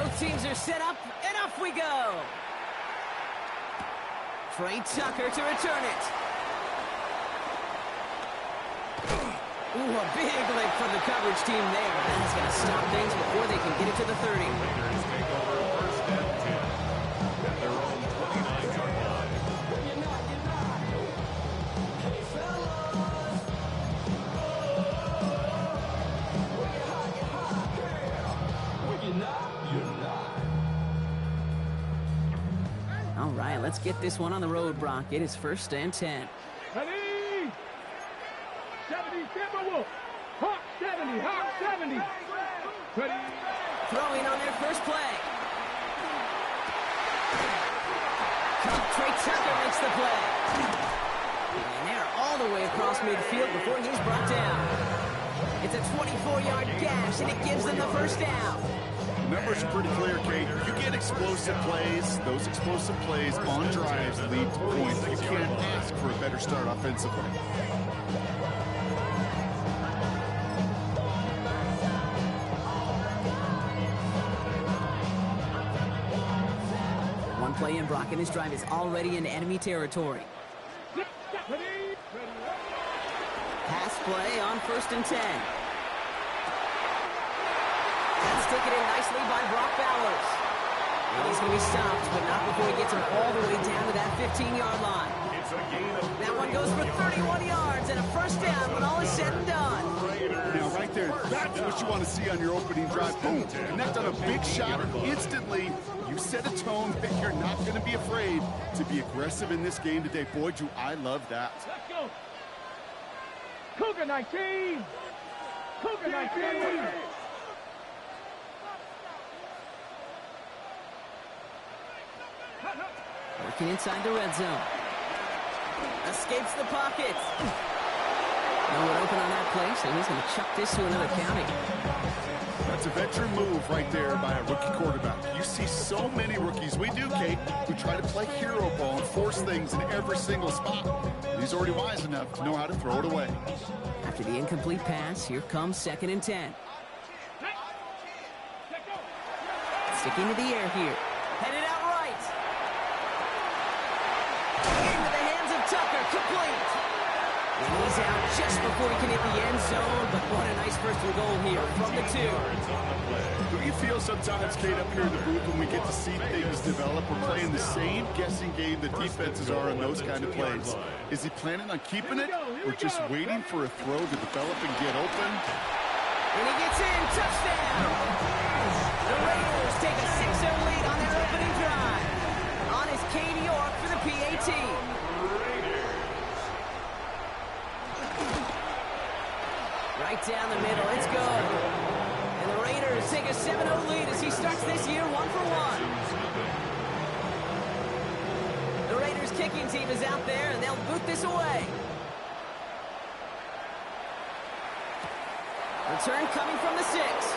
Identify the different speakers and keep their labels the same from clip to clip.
Speaker 1: Both teams are set up, and off we go. Trey Tucker to return it. Ooh, a big lick from the coverage team there. That's going to stop things before they can get it to the 30.
Speaker 2: Raiders take over first and 10 at their own 29-yard line.
Speaker 1: All right, let's get this one on the road, Brock. It is first and 10.
Speaker 3: Ready? 70, Timberwolf. Hot 70, hot 70. Ready?
Speaker 1: Throwing on their first play. Trey Tucker makes the play. And they're all the way across midfield before he's brought down. It's a 24-yard gash, and it gives them the first down.
Speaker 4: The numbers are pretty clear, Kate. You get explosive plays. Those explosive plays on drives lead to points. You can't ask for a better start offensively.
Speaker 1: One play in, Brock, and his drive is already in enemy territory. Pass play on first and 10. That's taken in nicely by Brock Bowers. And he's going to be stopped, but not before he gets him all the way down to that 15-yard line. That one goes for 31 yards and a first down when all is said and done.
Speaker 4: Now, right there, that's what you want to see on your opening drive. Boom, connect on a big shot instantly. You set a tone that you're not going to be afraid to be aggressive in this game today. Boy, do I love that.
Speaker 3: Let's go. Cougar 19. Cougar 19.
Speaker 1: Working inside the red zone. Escapes the pocket. No one open on that play, so he's going to chuck this to another county.
Speaker 4: That's a veteran move right there by a rookie quarterback. You see so many rookies, we do, Kate, who try to play hero ball and force things in every single spot. He's already wise enough to know how to throw it away.
Speaker 1: After the incomplete pass, here comes second and 10. Sticking to the air here. Headed out right. Into the hands of Tucker, complete. And he's out just before he can hit the end zone, but what a nice first and goal here from the 2.
Speaker 4: Do you feel sometimes, Kate, up here in the booth when we get to see things develop? We're playing the same guessing game the defenses are on those kind of plays. Is he planning on keeping it or just waiting for a throw to develop and get open?
Speaker 1: And he gets in, touchdown! The Raiders take a 6-0 lead on their opening drive. On is Katie York for the PAT. Right down the middle, it's good. And the Raiders take a 7-0 lead as he starts this year 1-for-1. The Raiders kicking team is out there, and they'll boot this away. Return coming from the 6.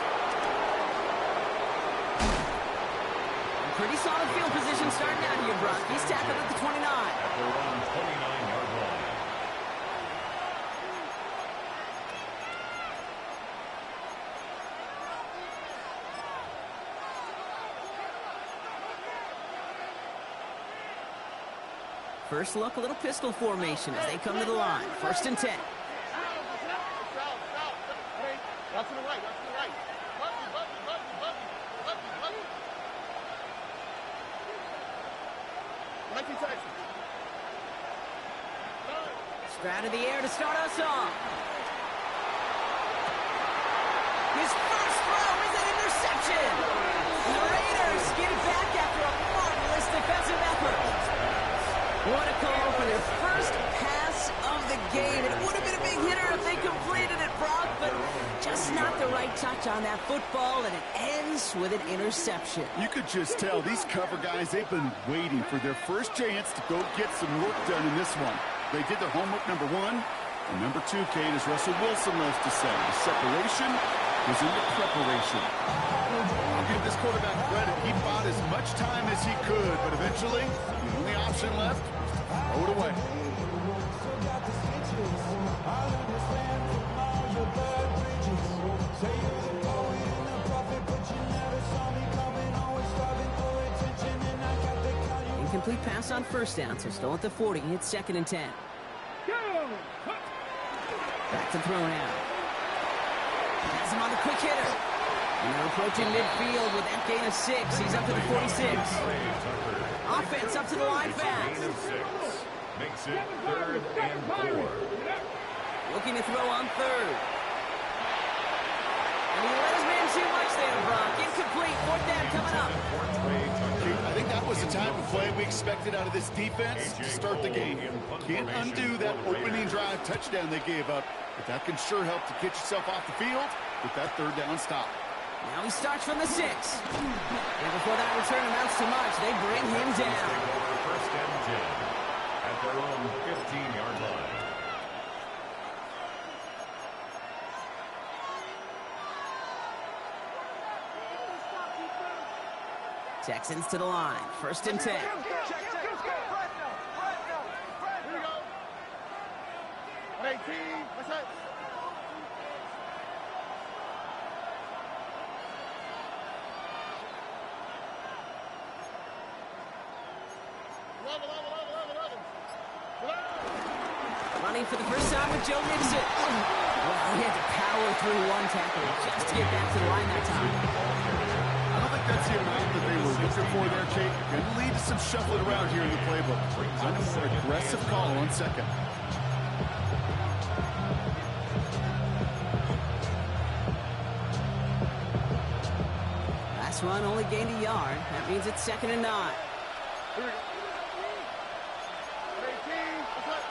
Speaker 1: Pretty solid field position starting out here, Brock. He's tackled at the 29.
Speaker 2: At their own 29-yard line.
Speaker 1: First look, a little pistol formation as they come to the line. First and 10.
Speaker 3: Watch to the right, watch to the right.
Speaker 1: Stroud of the air to start us off. His first throw is an interception. And the Raiders get it back after a marvelous defensive effort. What a call for their first pass of the game. It would have been a big hitter if they completed it, Brock, but just not the right touch on that football, and it ends with an interception.
Speaker 4: You could just tell these cover guys, they've been waiting for their first chance to go get some work done in this one. They did their homework, number 1. And number 2, Kate, as Russell Wilson loves to say, the separation was in the preparation. I'll give this quarterback credit. He bought as much time as he could, but eventually, the only option left was to throw it away.
Speaker 1: incomplete pass on first down, so still at the 40. It's 2nd and 10. Back to throw now. Has him on the quick hitter. And they're approaching midfield with that gain of 6. He's up to the 46. Offense up to the line fast.
Speaker 2: Makes it 3rd and 4.
Speaker 1: Looking to throw on 3rd. And he let his man too much there, Brock. Incomplete. 4th down coming up.
Speaker 4: I think that was the type of play we expected out of this defense to start the game. Can't undo that opening drive touchdown they gave up, but that can sure help to get yourself off the field with that 3rd down stop.
Speaker 1: Now he starts from the 6. And before that return amounts to much, they bring him down.
Speaker 2: 1st and 10 at their own 15-yard line.
Speaker 1: Texans to the line. 1st and 10.
Speaker 3: Here we go. 18. What's that?
Speaker 1: Running for the first time with Joe Mixon. Well, he had to power through one tackle just to get back to the line that time.
Speaker 4: I don't think that's the amount that they were looking for there, Kate. Could lead to some shuffling around here in the playbook. Find a more aggressive call on 2nd.
Speaker 1: Last one only gained a yard. That means it's 2nd and 9.
Speaker 3: Here we go. 18. What's that?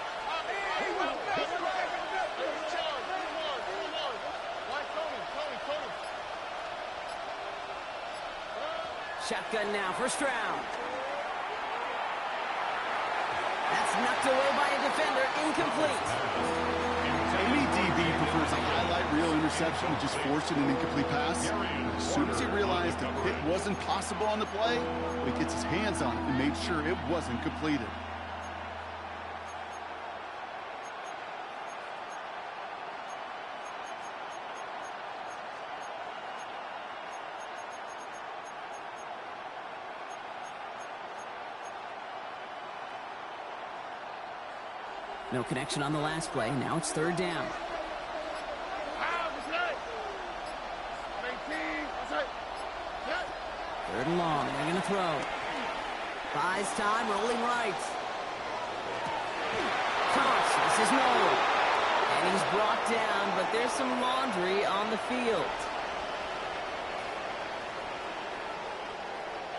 Speaker 1: Shotgun now, 1st round. That's knocked away by a defender, incomplete.
Speaker 4: Any DB prefers a highlight reel interception to just forcing an incomplete pass. As soon as he realized a hit wasn't possible on the play, he gets his hands on it and made sure it wasn't completed.
Speaker 1: No connection on the last play. Now it's 3rd down. Third and long. They're going to throw. Buys time. Rolling right. Toss. This is Noel. And he's brought down, but there's some laundry on the field.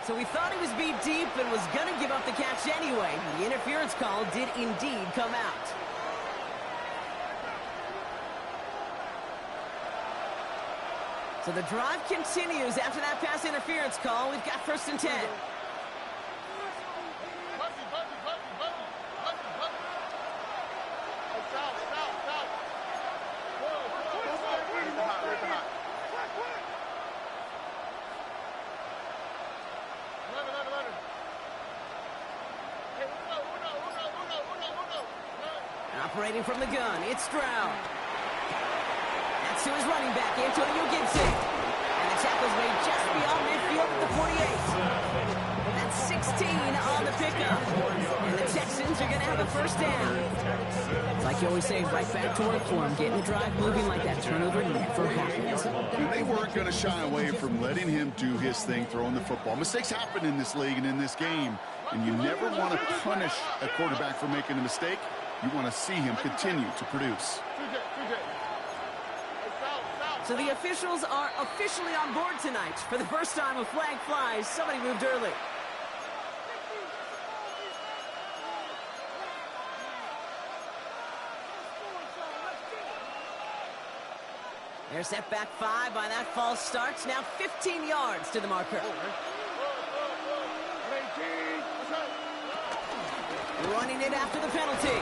Speaker 1: So we thought he was beat deep and was going to give up the catch anyway. The interference call did indeed come out. So the drive continues after that pass interference call. We've got 1st and 10. Operating from the gun, it's Stroud. That's to his running back, Antonio Gibson. And the tackle's made just beyond midfield at the 48. That's 16 on the pickup. And the Texans are going to have a 1st down. Like you always say, right back to work for him. Getting the drive moving like that turnover never happens.
Speaker 4: And they weren't going to shy away from letting him do his thing, throwing the football. Mistakes happen in this league and in this game. And you never want to punish a quarterback for making a mistake. You want to see him continue to produce.
Speaker 1: So the officials are officially on board tonight. For the first time, a flag flies. Somebody moved early. They're set back 5 by that false start. Now 15 yards to the marker. Running it after the penalty.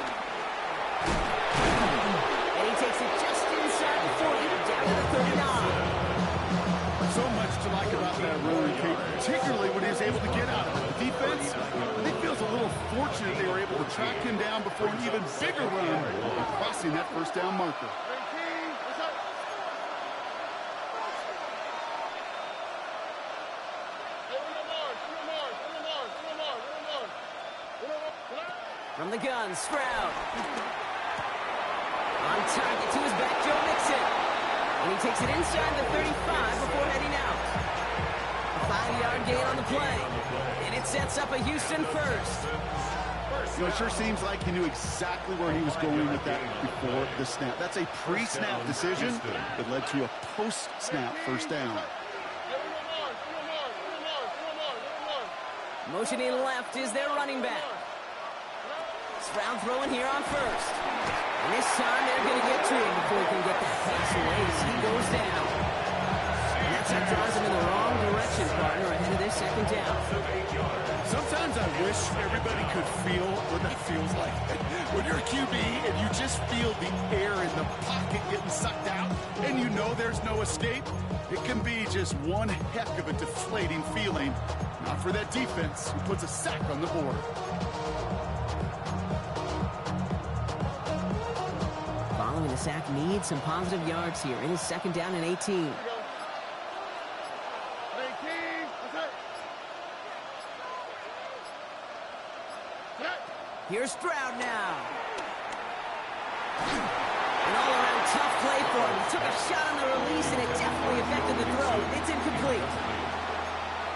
Speaker 1: And he takes it just inside the 40, down to the 39.
Speaker 4: So much to like about that run, Kate, particularly when he was able to get out of it. The defense, I think, feels a little fortunate they were able to track him down before an even bigger run and crossing that 1st down marker.
Speaker 1: From the gun, Stroud. On target to his back, Joe Mixon. And he takes it inside the 35 before heading out. A 5-yard gain on the play. And it sets up a Houston first.
Speaker 4: You know, it sure seems like he knew exactly where he was going with that before the snap. That's a pre-snap decision that led to a post-snap first down.
Speaker 1: Motioning left is their running back. Stroud throwing here on first. And this time they're going to get to him before he can get that pass away as he goes down. And that's what draws him in the wrong direction, partner, ahead of their second down.
Speaker 4: Sometimes I wish everybody could feel what that feels like. When you're a QB and you just feel the air in the pocket getting sucked out and you know there's no escape, it can be just one heck of a deflating feeling. Not for that defense who puts a sack on the board.
Speaker 1: Following the sack needs some positive yards here. It is second down and 18. Here's Stroud now. An all-around tough play for him. He took a shot on the release, and it definitely affected the throw. It's incomplete.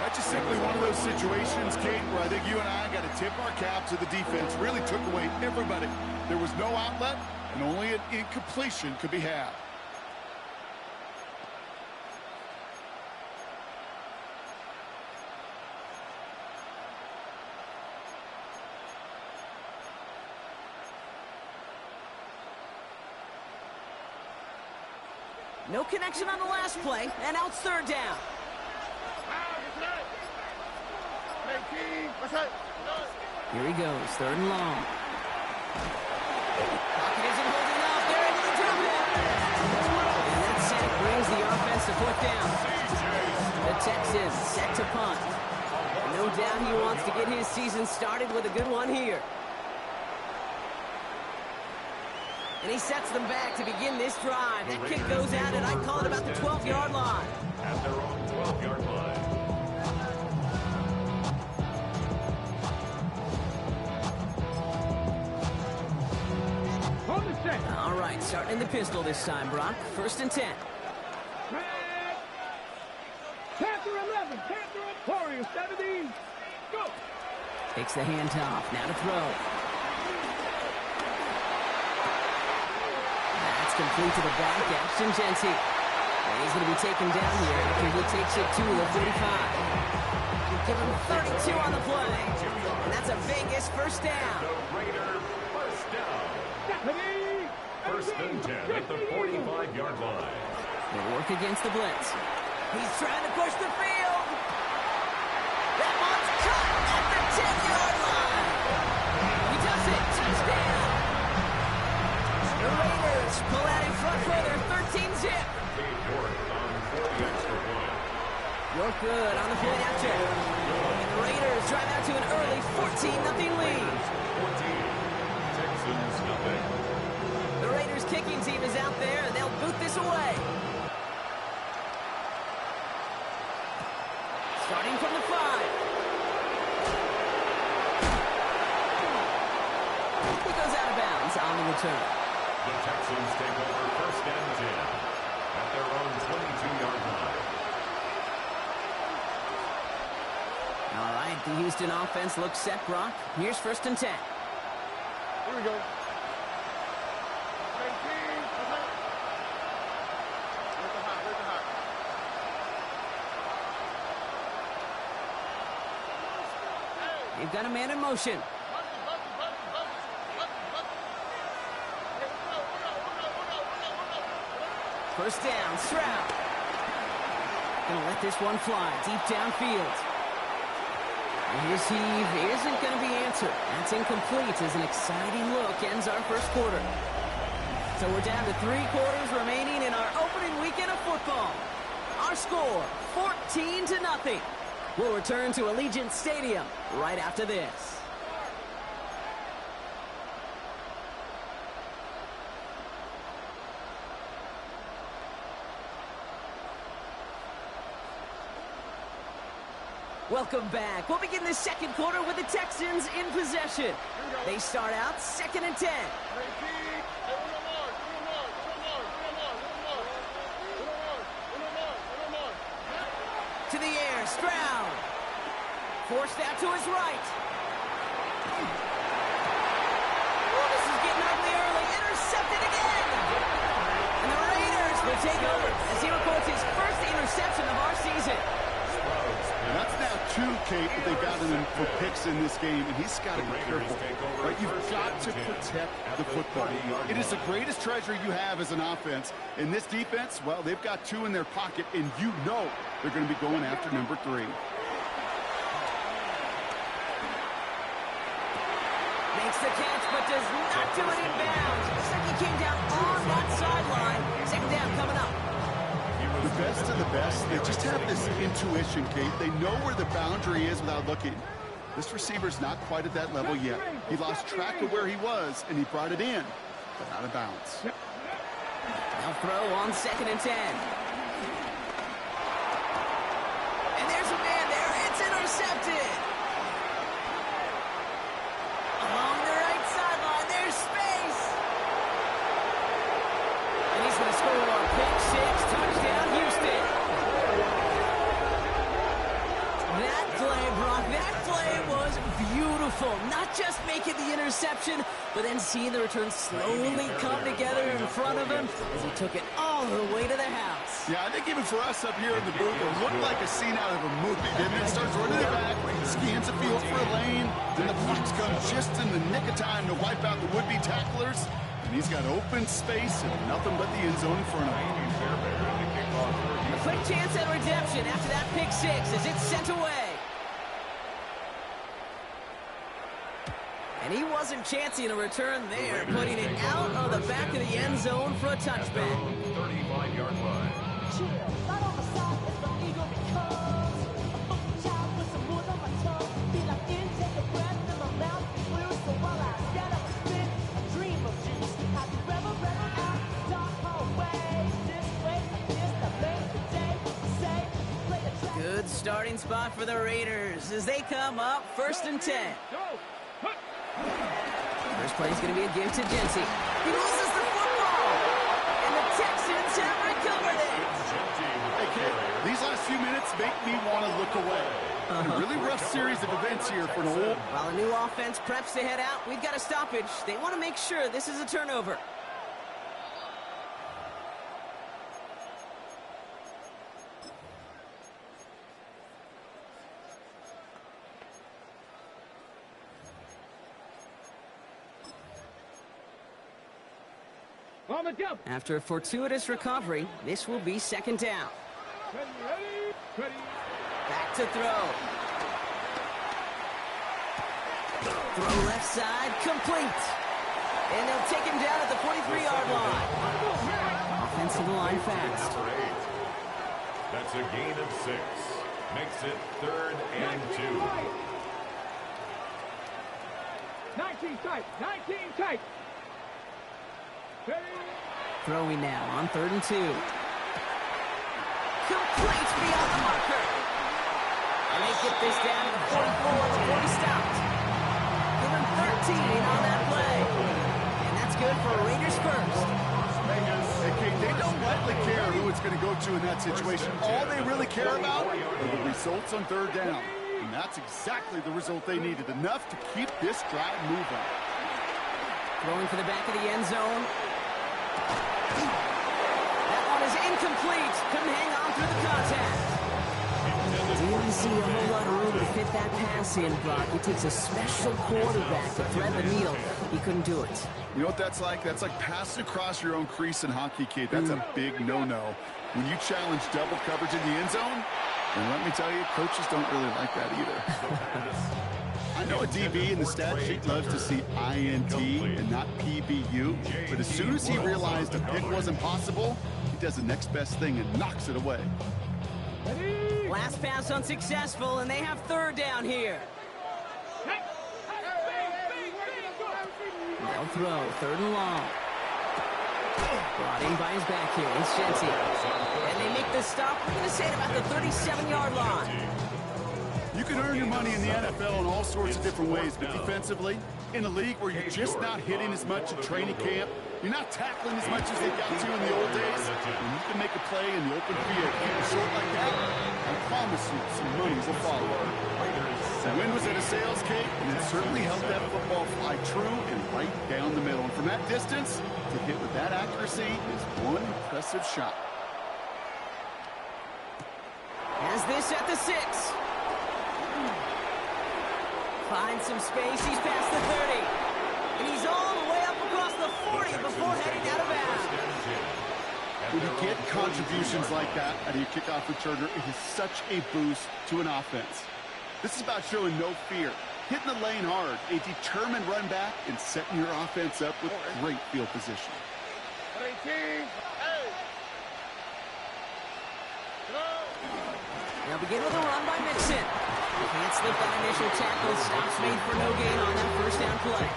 Speaker 4: That's just simply one of those situations, Kate, where I think you and I got to tip our cap to the defense. Really took away everybody. There was no outlet, and only an incompletion could be had.
Speaker 1: No connection on the last play, and now it's third down. Here he goes, third and long. Pocket isn't holding up. They're able to drop it. And that sack brings the offense to fourth down. The Texans set to punt. No doubt he wants to get his season started with a good one here. And he sets them back to begin this drive. That kick goes out, and I call it about the 12-yard line.
Speaker 2: At their own 12-yard line.
Speaker 1: All right, starting in the pistol this time, Brock. First and 10.
Speaker 3: Panther 11, Panther Warrior 17. Go.
Speaker 1: Takes the handoff. Now to throw. That's complete to the back. Ashton Jency. And he's going to be taken down here after he takes it to the 45. You give him 32 on the play. And that's a Vegas first down.
Speaker 2: The Raider first down. First and 10 at the 45-yard line.
Speaker 1: They work against the blitz. He's trying to push the field. That one's cut at the 10-yard line. He does it. Touchdown. The Raiders pull out in front for their 13-zip.
Speaker 2: York on 40 extra point.
Speaker 1: York good on the play after. And the Raiders drive out to an early 14-0 lead.
Speaker 2: 14. Texans nothing.
Speaker 1: The Raiders kicking team is out there, and they'll boot this away. Starting from the 5. He goes out of bounds on the return.
Speaker 2: The Texans take over first and 10 at their own 22-yard line.
Speaker 1: All right, the Houston offense looks set, Brock. Here's first and 10.
Speaker 3: Here we go. 19.
Speaker 1: They've got a man in motion. First down, Stroud. Gonna let this one fly deep downfield. And his heave isn't gonna be answered. That's incomplete as an exciting look ends our first quarter. So we're down to 3 quarters remaining in our opening weekend of football. Our score, 14-0. We'll return to Allegiant Stadium right after this. Welcome back. We'll begin the second quarter with the Texans in possession. They start out 2nd and 10. To the air, Stroud. Forced out to his right. Oh, this is getting ugly early. Intercepted again. And the Raiders will take over as he records his first interception of our season.
Speaker 4: And that's now 2, Kate, that they've gotten him for picks in this game, and he's got to be careful. Right? You've got to protect the football. It is the greatest treasure you have as an offense. In this defense, well, they've got 2 in their pocket, and you know they're going to be going after number 3.
Speaker 1: Makes the catch, but does not do it in bounds. Looks like he came down on that sideline. 2nd down coming up.
Speaker 4: The best of the best, they just have this intuition, Kate. They know where the boundary is without looking. This receiver's not quite at that level yet. He lost track of where he was, and he brought it in, but out of bounds.
Speaker 1: Now throw on 2nd and 10. And there's a man there. It's intercepted. Along the right sideline, there's space. And he's going to score on pick 6, touchdown Houston. That play, Brock, that play was beautiful. Not just making the interception, but then seeing the return slowly come together in front of him as he took it all the way to the house.
Speaker 4: Yeah, I think even for us up here in the booth, it looked like a scene out of a movie, didn't it? Starts running it back, scans the field for a lane, then the blocks come just in the nick of time to wipe out the would-be tacklers, and he's got open space and nothing but the end zone in front of him.
Speaker 1: A quick chance at redemption after that pick 6 as it's sent away. And he wasn't chancing a return there, putting it out of the back of the end zone for a touchback.
Speaker 2: 35-yard line.
Speaker 1: Good starting spot for the Raiders as they come up 1st and 10. First play is going to be a give to Jency. He loses the football, and the Texans have recovered it.
Speaker 4: Hey, kid, these last few minutes make me want to look away. A really rough series of events here for Noel.
Speaker 1: While the new offense preps to head out, we've got a stoppage. They want to make sure this is a turnover.
Speaker 3: On the jump.
Speaker 1: After a fortuitous recovery, this will be 2nd down.
Speaker 3: Ready.
Speaker 1: Back to throw. Throw left side, complete. And they'll take him down at the 43-yard line. Offensive line fast.
Speaker 2: Number 8. That's a gain of 6. Makes it 3rd and 2.
Speaker 3: 19 tight. Ready.
Speaker 1: Throwing now on 3rd and 2. Complete beyond the marker. And they get this down to the 44 before he stopped. Give him 13 on that play. And that's good for Raiders first.
Speaker 4: Okay, they don't likely care who it's going to go to in that situation. All they really care about are the results on 3rd down. And that's exactly the result they needed. Enough to keep this drive moving.
Speaker 1: Throwing for the back of the end zone. That one is incomplete. Couldn't hang on through the contact. Didn't see a whole lot of room to fit that pass in, Brock. It takes a special quarterback to thread the needle. He couldn't do it.
Speaker 4: You know what that's like? That's like passing across your own crease in hockey, Kate. That's a big no-no. When you challenge double coverage in the end zone, and let me tell you, coaches don't really like that either. I know a DB in the stat sheet loves to see INT and not PBU, but as soon as he realized a pick wasn't possible, he does the next best thing and knocks it away.
Speaker 1: Last pass unsuccessful, and they have 3rd down here. They'll throw 3rd and long. Brought in by his back here. It's Jency. And they make the stop. We're going to say it about the 37-yard line.
Speaker 4: You can earn your money in the NFL in all sorts of different ways, but defensively, in a league where you're just not hitting as much in training camp, you're not tackling as much as they got to in the old days, when you can make a play in the open field, keep it short like that, I promise you some money will follow. The win was at a sales cake, and it certainly helped that football fly true and right down the middle. And from that distance, to hit with that accuracy is one impressive shot.
Speaker 1: Has this at the 6. Finds some space. He's past the 30. And he's all the way up across the 40 before heading out of bounds.
Speaker 4: When you get contributions like that out of your kickoff returner, it is such a boost to an offense. This is about showing no fear, hitting the lane hard, a determined run back, and setting your offense up with great field position.
Speaker 3: 18.
Speaker 1: They'll begin with a run by Mixon. Can't slip that initial tackle. Stops made for no gain on that first down play.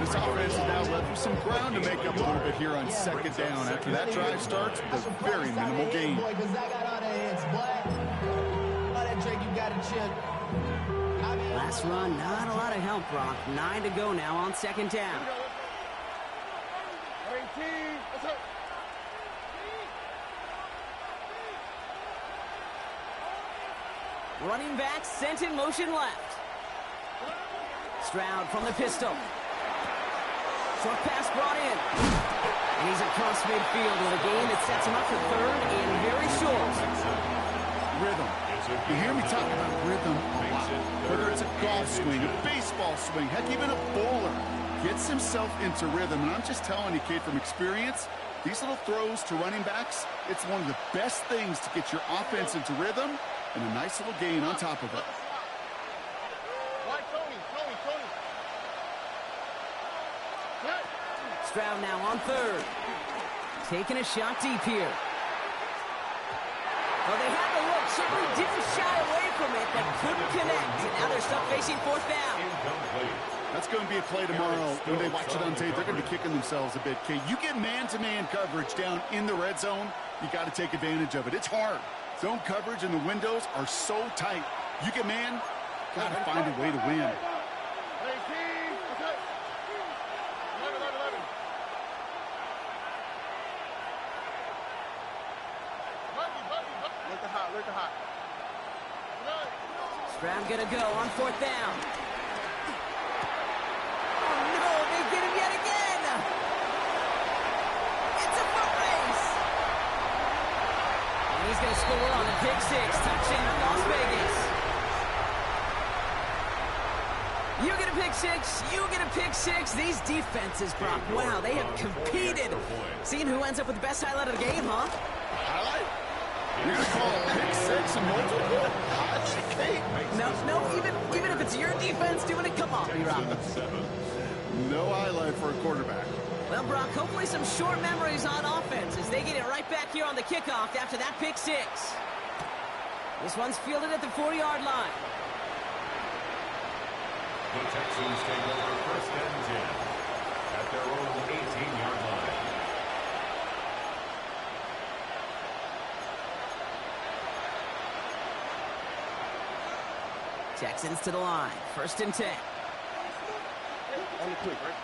Speaker 4: This offense is now left with some ground to make up a little bit here on second down. After that drive starts, a very minimal gain.
Speaker 1: Last run, not a lot of help, Brock. 9 to go now on second down.
Speaker 3: 18. Let's go.
Speaker 1: Running back sent in motion left. Stroud from the pistol. Short pass brought in. And he's across midfield with a gain that sets him up for third and very short.
Speaker 4: Rhythm. You hear me talk about rhythm a lot. Whether it's a golf swing, a baseball swing, heck, even a bowler gets himself into rhythm. And I'm just telling you, kid, from experience, these little throws to running backs, it's one of the best things to get your offense into rhythm and a nice little gain on top of it.
Speaker 1: Stroud now on third. Taking a shot deep here. Well, they had the look. Certainly didn't shy away from it, but couldn't connect. And now they're stuck facing fourth down.
Speaker 4: That's going to be a play tomorrow. When they watch it on tape, they're going to be kicking themselves a bit. Kate, you get man-to-man coverage down in the red zone, you got to take advantage of it. It's hard. Zone coverage and the windows are so tight. You get man, got to find a way to win.
Speaker 3: 18. Let's go. 11. Look at hot.
Speaker 1: Stroud gonna go on fourth down. Oh no, they get him yet again. It's a foot race. And he's gonna score on a pick 6. Touchdown, Las Vegas. You get a pick 6. You get a pick 6. These defenses, Brock, wow, they have competed. Seeing who ends up with the best highlight of the game, huh?
Speaker 4: Highlight? You're going to call a pick 6 and multiple?
Speaker 1: No, even if it's your defense doing it, come on, B-Rob.
Speaker 4: No highlight for a quarterback.
Speaker 1: Well, Brock, hopefully some short memories on offense as they get it right back here on the kickoff after that pick 6. This one's fielded at the 40-yard line.
Speaker 2: The Texans take over first and 10 at their own 18-yard line.
Speaker 1: Texans to the line. First and 10.
Speaker 3: On the quick, right?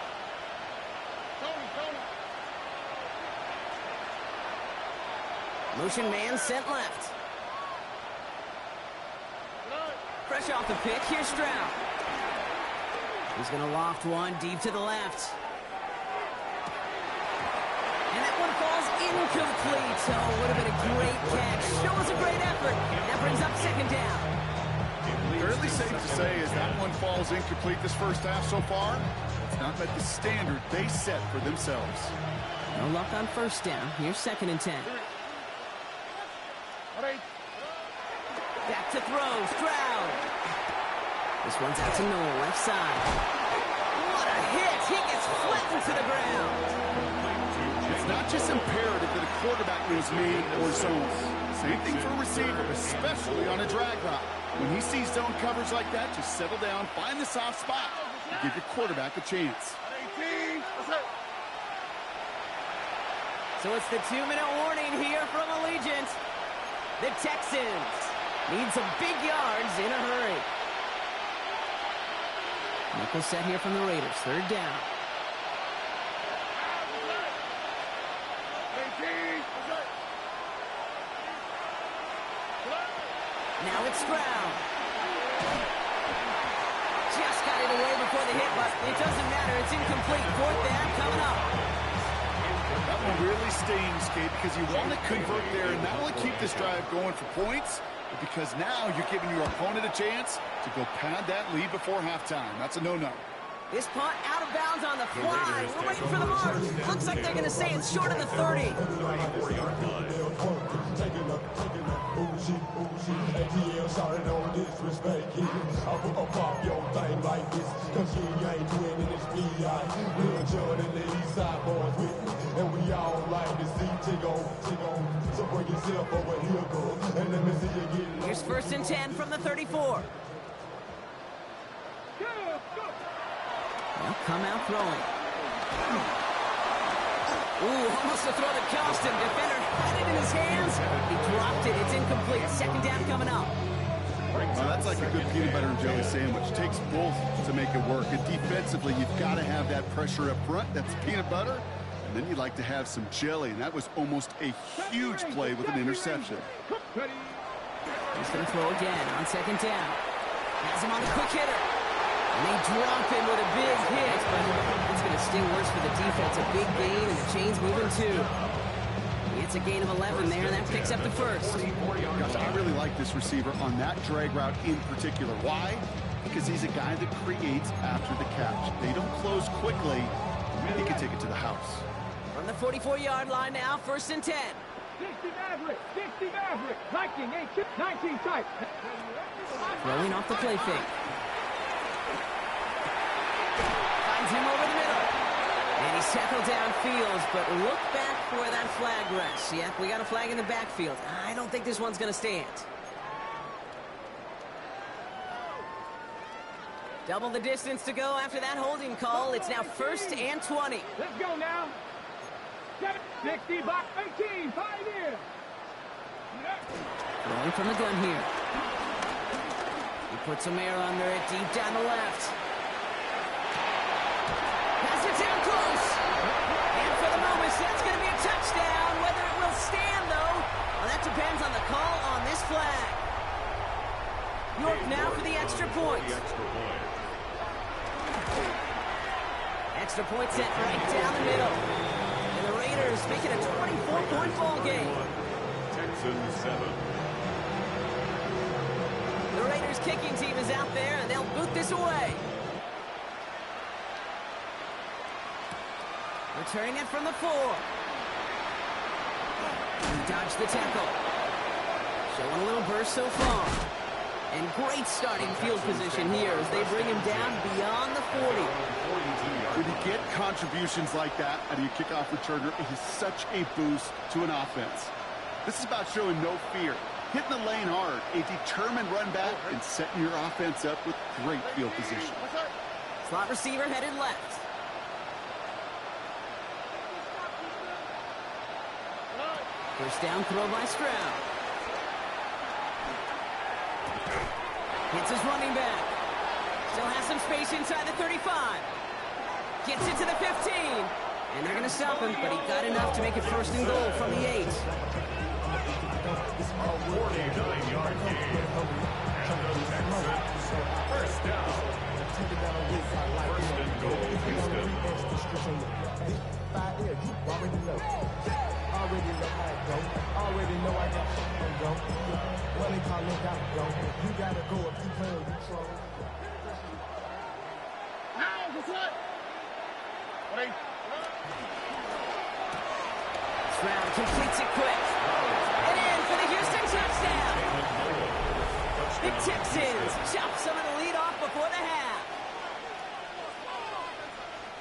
Speaker 3: Tony.
Speaker 1: Motion man sent left. Fresh off the pick, here's Stroud. He's going to loft one deep to the left. And that one falls incomplete. So it would have been a great catch. Shows a great effort. That brings up second down.
Speaker 4: Fairly safe to say as that one falls incomplete this first half so far, it's not met the standard they set for themselves.
Speaker 1: No luck on first down. Here's second and 10. Back to throw, Stroud. This one's out to Noel, left side. What a hit! He gets flattened to the ground.
Speaker 4: It's not just imperative that a quarterback knows man or zone. Same thing for a receiver, especially on a drag route. When he sees zone coverage like that, just settle down, find the soft spot, and give your quarterback a chance.
Speaker 3: 18.
Speaker 1: So it's the 2-minute warning here from Allegiant. The Texans Needs some big yards in a hurry. Nickel set here from the Raiders. Third down. Now it's Stroud. Just got it away before the hit, but it doesn't matter. It's incomplete. Fourth down coming up.
Speaker 4: That one really stings, Kate, because you want to convert there and not only keep this drive going for points, but because now you're giving your opponent a chance to go pad that lead before halftime. That's a no-no.
Speaker 1: This punt out of bounds on the fly. We're waiting for the mark. Looks like they're going to say it's short of the 30. Here's first and 10 from the 34. They'll come out throwing. Ooh, almost a throw that cost him. Defender had it in his hands. He dropped it. It's incomplete. Second down coming up.
Speaker 4: Well, that's like a good peanut butter and jelly sandwich. It takes both to make it work. And defensively, you've got to have that pressure up front. That's peanut butter. And then you'd like to have some jelly. And that was almost a huge play with an interception.
Speaker 1: He's going to throw again on second down. Has him on the quick hitter. And they drop him with a big hit, but it's going to sting worse for the defense. A big gain, and the chain's moving too. It's a gain of 11 there, and that picks up the first.
Speaker 4: Gosh, I really like this receiver on that drag route in particular. Why? Because he's a guy that creates after the catch. They don't close quickly. He can take it to the house.
Speaker 1: From the 44-yard line now, first and 10.
Speaker 5: 60 Maverick, 19 type.
Speaker 1: Throwing off the play fake. Finds him over the middle. And he's tackled downfield, but look back where that flag rests. Yep, we got a flag in the backfield. I don't think this one's going to stand. Double the distance to go after that holding call. It's now first and 20.
Speaker 5: Let's go now. 60 by 18, 5 in.
Speaker 1: Rolling from the gun here. He puts some air under it deep down the left. Pass it down close. And for the moment, that's going to be a touchdown. Whether it will stand, though, well, that depends on the call on this flag. York now for the extra point. Extra point set right down the middle. And the Raiders making a 24-point ball game.
Speaker 2: Texans 7.
Speaker 1: The Raiders kicking team is out there, and they'll boot this away. Returning it from the 4. He dodged the tackle. Showing a little burst so far. And great starting field position here as they bring him down beyond the 40.
Speaker 4: When you get contributions like that out of your kickoff returner, it is such a boost to an offense. This is about showing no fear, hitting the lane hard, a determined run back, and setting your offense up with great field position.
Speaker 1: Slot receiver headed left. First down throw by Stroud. Hits his running back. Still has some space inside the 35. Gets it to the 15. And they're going to stop him, but he got enough to make it first and goal from the 8.
Speaker 2: 49-yard gain. And the Texans first down. First and goal, Houston.
Speaker 6: Already know I got something to go. Money calling got to go. You gotta go if you play on control.
Speaker 1: Stroud completes it quick. And in for the Houston touchdown. The Texans chop some of the lead off before the half.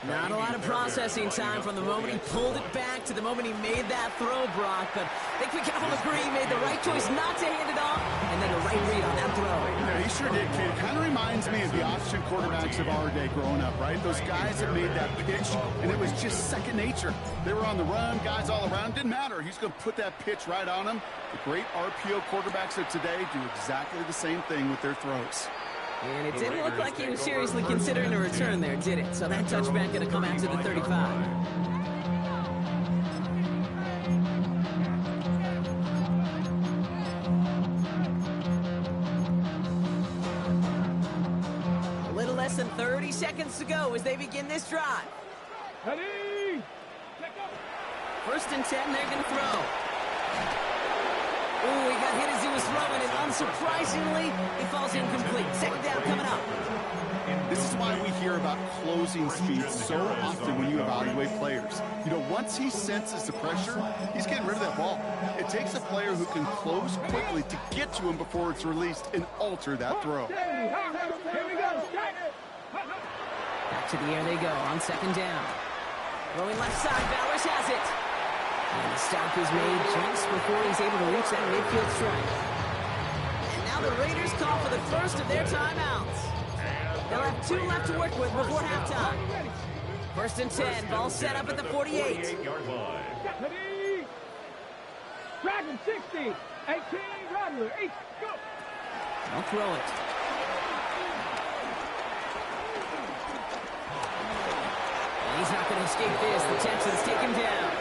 Speaker 1: Not a lot of processing time from the moment he pulled it back to the moment he made that throw, Brock. But I think we can all agree he made the right choice not to hand it off, and then the right read on that throw.
Speaker 4: Yeah, They sure did, kid. It kind of reminds me of the option quarterbacks of our day growing up, right? Those guys that made that pitch, and it was just second nature. They were on the run, guys all around. Didn't matter. He's going to put that pitch right on them. The great RPO quarterbacks of today do exactly the same thing with their throws.
Speaker 1: And it didn't look like he was seriously considering a return there, did it? So that touchback going to come out to the 35. A little less than 30 seconds to go as they begin this drive.
Speaker 5: Ready?
Speaker 1: First and 10, they're going to throw. Ooh, he got hit as he was throwing, and unsurprisingly, he falls incomplete. Second down coming up.
Speaker 4: This is why we hear about closing speed so often when you evaluate players. You know, once he senses the pressure, he's getting rid of that ball. It takes a player who can close quickly to get to him before it's released and alter that throw.
Speaker 5: Here we go.
Speaker 1: Back to the air they go on second down. Throwing left side, Bowers has it. And the stop is made just before he's able to reach that midfield strike. And now the Raiders call for the first of their timeouts. They'll have 2 left to work with before halftime. First and 10, ball set up at the 48.
Speaker 2: 48-yard line.
Speaker 5: Ready? Dragon 60. 18, Rattler, 8, go.
Speaker 1: They'll throw it. And he's not going to escape this. The Texans take him down.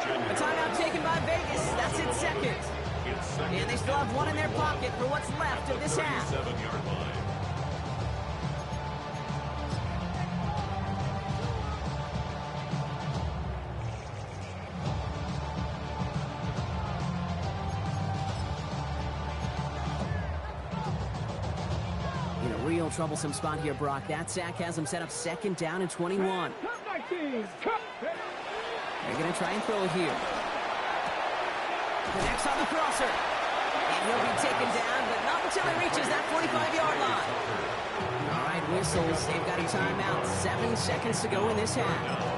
Speaker 1: A timeout taken by Vegas. That's its second. And they still have one in their pocket for what's left of this half.
Speaker 2: 37-yard line.
Speaker 1: In a real troublesome spot here, Brock. That sack has him set up second down and 21.
Speaker 5: Cut 19. Cut.
Speaker 1: They're going to try and throw it here. Connects on the crosser. And he'll be taken down, but not until he reaches that 45-yard line. All right, whistles. They've got a timeout. 7 seconds to go in this half.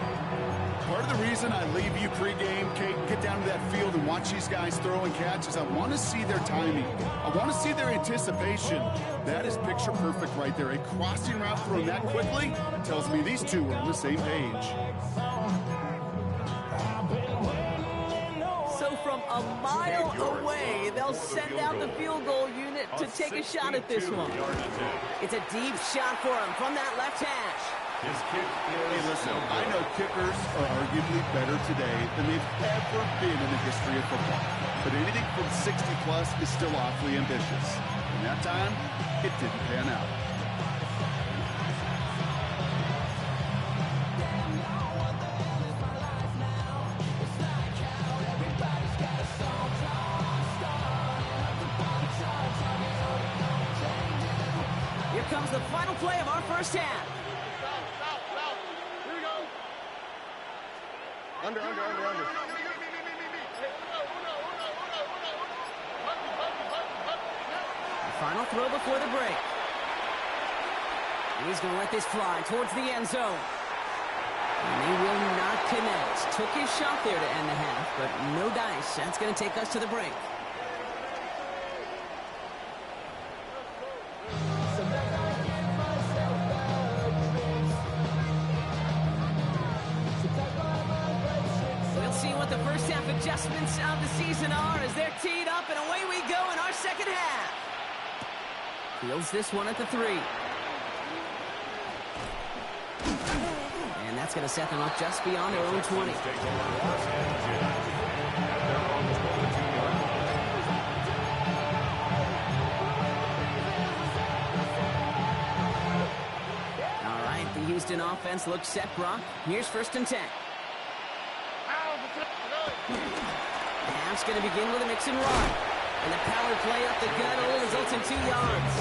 Speaker 4: Part of the reason I leave you pregame, Kate, get down to that field and watch these guys throw and catch is I want to see their timing. I want to see their anticipation. That is picture perfect right there. A crossing route thrown that quickly tells me these two are on the same page.
Speaker 1: So from a mile away, they'll send out the field goal unit to take a shot at this one. It's a deep shot for him from that left hash.
Speaker 2: His kick
Speaker 4: Hey,
Speaker 2: is
Speaker 4: listen,
Speaker 2: no
Speaker 4: I know kickers are arguably better today than they've ever been in the history of football. But anything from 60-plus is still awfully ambitious. And that time, it didn't pan out.
Speaker 1: Here comes the final play of our first half.
Speaker 3: South. Here we go. Under.
Speaker 1: The final throw before the break. He's going to let this fly towards the end zone. And they will not connect. Took his shot there to end the half, but no dice. That's going to take us to the break. We'll see what the first half adjustments of the season are as they're teed up, and away we go in our second half. Fields this one at the 3. And that's going to set them up just beyond their own 20. All right, the Houston offense looks set, Brock. Here's first and 10. The half's going to begin with a mix and run. And the power play up the gut only results in 2 yards.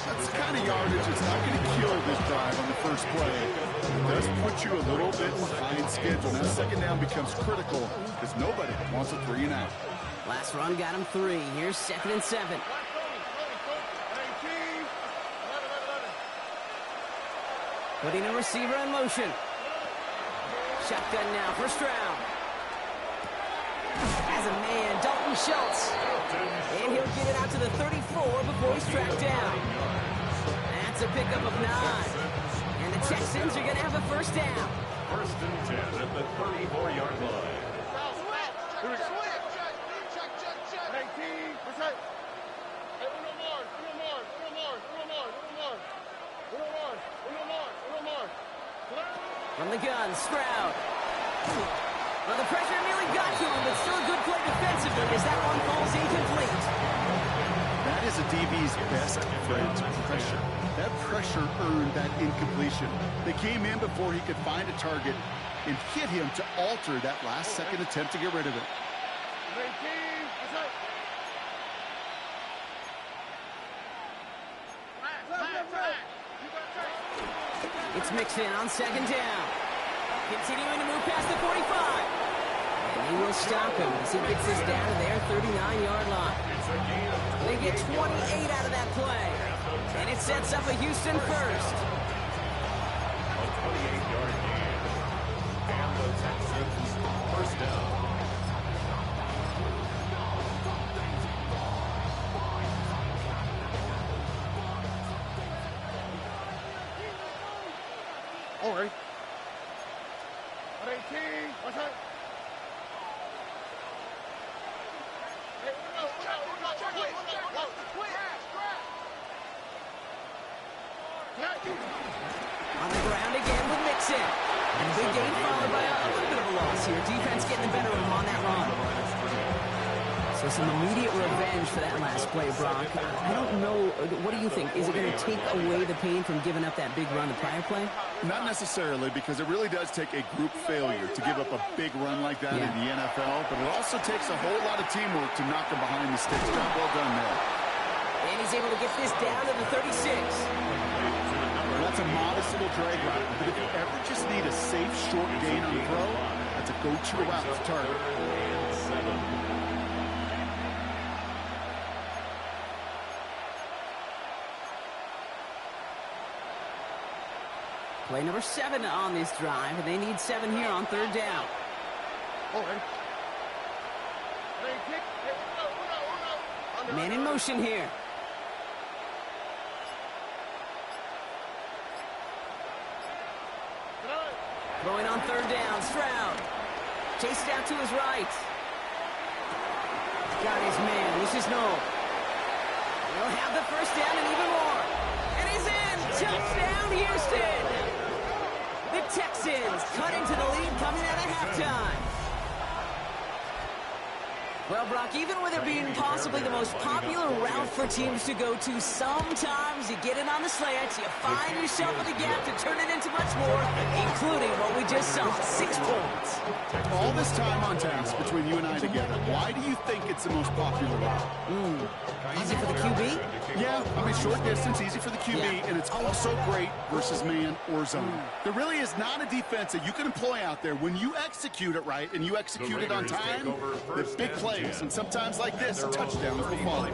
Speaker 4: That's the kind of yardage that's not going to kill this drive on the first play. It does put you a little bit behind schedule. Now second down becomes critical because nobody wants a 3 and out.
Speaker 1: Last run got him 3. Here's second and 7. Putting a receiver in motion. Shotgun now, first round. Has has a man, Dalton Schultz. And he'll get it out to the 34 before he's tracked down. That's a pickup of 9. And the Texans are going to have a first down.
Speaker 2: First and 10 at the 34-yard line.
Speaker 1: From the gun, Stroud. Well, the pressure nearly got to him, but still a good play defensively as that one falls incomplete.
Speaker 4: That is a DB's best friend, pressure. That pressure earned that incompletion. They came in before he could find a target and hit him to alter that last-second attempt to get rid of it.
Speaker 1: It's Mixon on second down. Continuing to move past the 45. And he will stop him as he gets this down to their 39-yard line. They get 28 out of that play. And it sets up a Houston first.
Speaker 2: A 28-yard gain. And the Texans first down.
Speaker 3: All right. 18. What's that?
Speaker 1: On the ground again with Mixon. And a big gain followed by a little bit of a loss here. Defense getting the better of him on that run. So some immediate revenge for that last play, Brock. I don't know. What do you think? Is it going to take away the pain from giving up that big run the prior play?
Speaker 4: Not necessarily, because it really does take a group failure to give up a big run like that in the NFL, but it also takes a whole lot of teamwork to knock them behind the sticks. Job well done there.
Speaker 1: And he's able to get this down to the 36.
Speaker 4: Well, that's a modest little drag route, but if you ever just need a safe, short gain on the throw, that's a go-to route to target.
Speaker 1: Play number 7 on this drive, and they need 7 here on third down. Man in motion here. Throwing on third down, Stroud. Chased out to his right. Got his man, this is Knoll. He'll have the first down and even more. And he's in! Touchdown, Houston! The Texans cut into the lead coming out of halftime. Well, Brock, even with it being possibly the most popular route for teams to go to, sometimes you get it on the slants, you find yourself in the gap to turn it into much more, including what we just saw, 6 points.
Speaker 4: All this time on task between you and I together, why do you think it's the most popular route?
Speaker 1: Easy for the QB?
Speaker 4: Yeah, I mean, short distance, easy for the QB, and it's also great versus man or zone. There really is not a defense that you can employ out there when you execute it right and you execute it on time, the big plays, and sometimes like this, touchdowns will follow.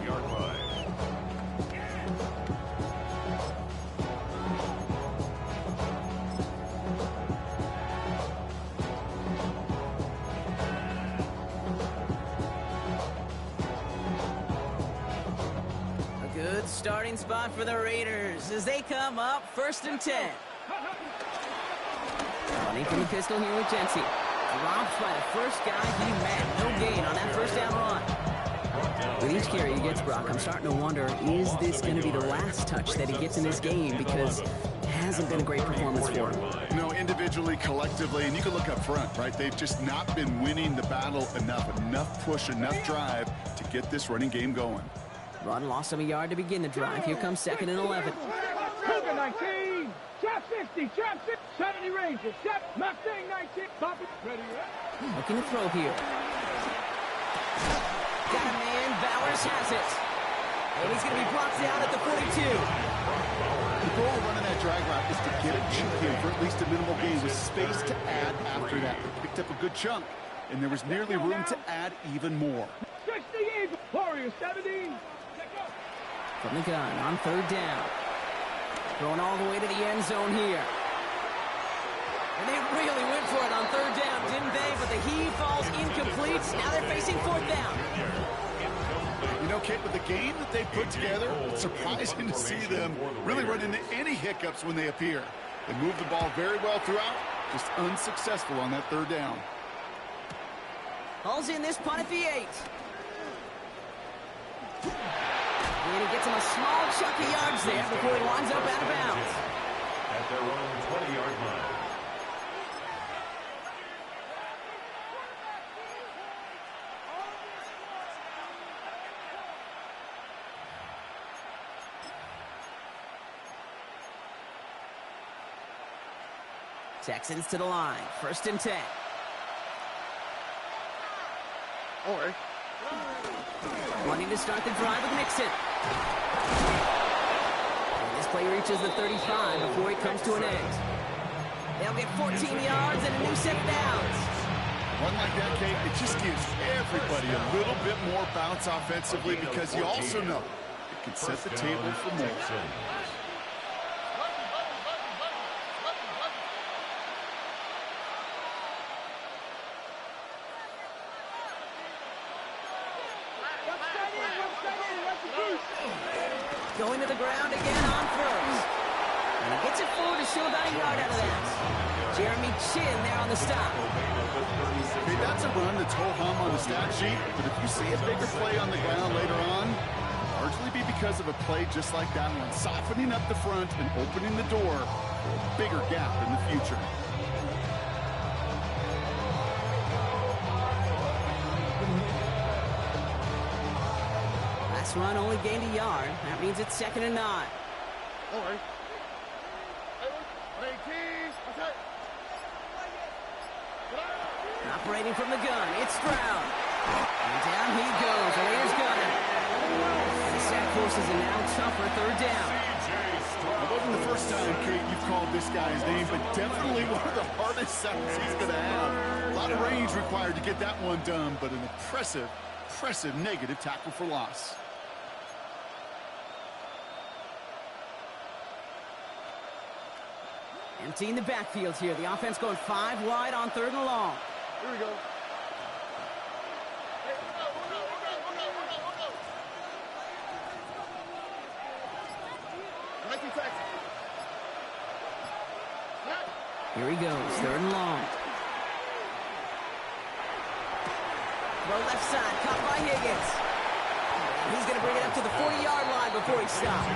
Speaker 1: Starting spot for the Raiders as they come up first and 10. Running from the pistol here with Jency. Dropped by the first guy he met. No gain on that first down run. With each carry he gets, Brock, I'm starting to wonder, is this going to be the last touch that he gets in this game? Because it hasn't been a great performance for him.
Speaker 4: No, individually, collectively, and you can look up front, right? They've just not been winning the battle enough push, enough drive to get this running game going.
Speaker 1: Run lost him a yard to begin the drive. Here comes 2nd and 11.
Speaker 5: 19. Chop 60. Chop 60. 70 Rangers. Chop. Mustang 19. Pop it. Ready.
Speaker 1: Looking to throw here. Got a man. Bowers has it. And he's going to be blocked down at the 42.
Speaker 4: The goal of running that drag route is to get a chunk in for at least a minimal gain with space to add after that. They picked up a good chunk, and there was nearly room to add even more.
Speaker 5: 68. Warriors 70.
Speaker 1: From the gun on third down. Throwing all the way to the end zone here. And they really went for it on third down, didn't they? But the heave falls incomplete. Now they're facing fourth down.
Speaker 4: You know, Kate, with the game that they put together, it's surprising to see them really run into any hiccups when they appear. They move the ball very well throughout, just unsuccessful on that third down.
Speaker 1: Hauls in this punt at the 8. And he gets him a small chunk of yards there before he winds up out of bounds.
Speaker 2: At their own 20-yard line.
Speaker 1: Texans to the line. 1st and 10.
Speaker 3: All right.
Speaker 1: Wanting to start the drive with Mixon. And this play reaches the 35 before it comes to an end. They'll get 14 yards and a new set of downs.
Speaker 4: One like that, Kate, it just gives everybody a little bit more bounce offensively because you also know it can set the table for more.
Speaker 1: Going to the ground again on first. And he gets it forward to show about a yard out of that. Jeremy Chin there on the stop.
Speaker 4: Okay, that's a run that's ho-hum on the stat sheet, but if you see a bigger play on the ground later on, largely be because of a play just like that one, softening up the front and opening the door for a bigger gap in the future.
Speaker 1: Last run only gained a yard. That means it's 2nd and 9.
Speaker 3: All right.
Speaker 1: Operating from the gun, it's Stroud. And down he goes. The Raiders got him. The sack forces a now tougher 3rd down.
Speaker 4: It wasn't the first time, Kate, you've called this guy's name, but definitely one of the hardest sacks he's going to have. A lot of range required to get that one done, but an impressive negative tackle for loss.
Speaker 1: Emptying the backfield here. The offense going 5 wide on 3rd and long.
Speaker 3: Here we go.
Speaker 1: Here he goes, 3rd and long. Throw left side, caught by Higgins. He's going to bring it up to the 40-yard line before he stops.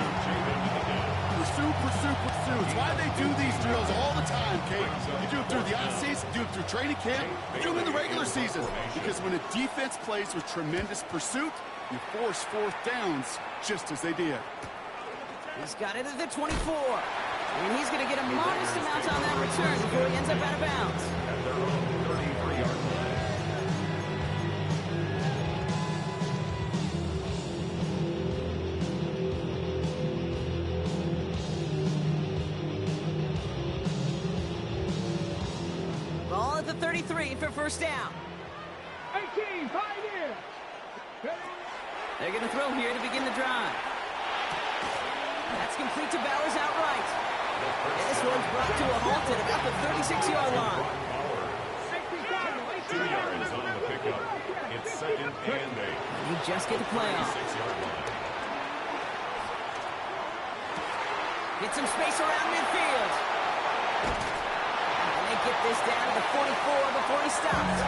Speaker 4: Pursue. It's why they do these drills all the time, Kate. You do it through the offseason, you do it through training camp, you do them in the regular season. Because when a defense plays with tremendous pursuit, you force 4th downs just as they did.
Speaker 1: He's got it at the 24. And he's going to get a modest amount on that return before he ends up out of bounds.
Speaker 2: At their own 33-yard line.
Speaker 1: Ball at the 33 for 1st down.
Speaker 5: 18, Pioneer.
Speaker 1: They're going to throw here to begin the drive. That's complete to Bowers outright. And this one's brought to a halt at about the 36-yard line.
Speaker 2: 2 yards on the pickup. It's 2nd and 8.
Speaker 1: You just get the play off.
Speaker 2: 6-yard line.
Speaker 1: Get some space around midfield. And they get this down to the 44 before he stops.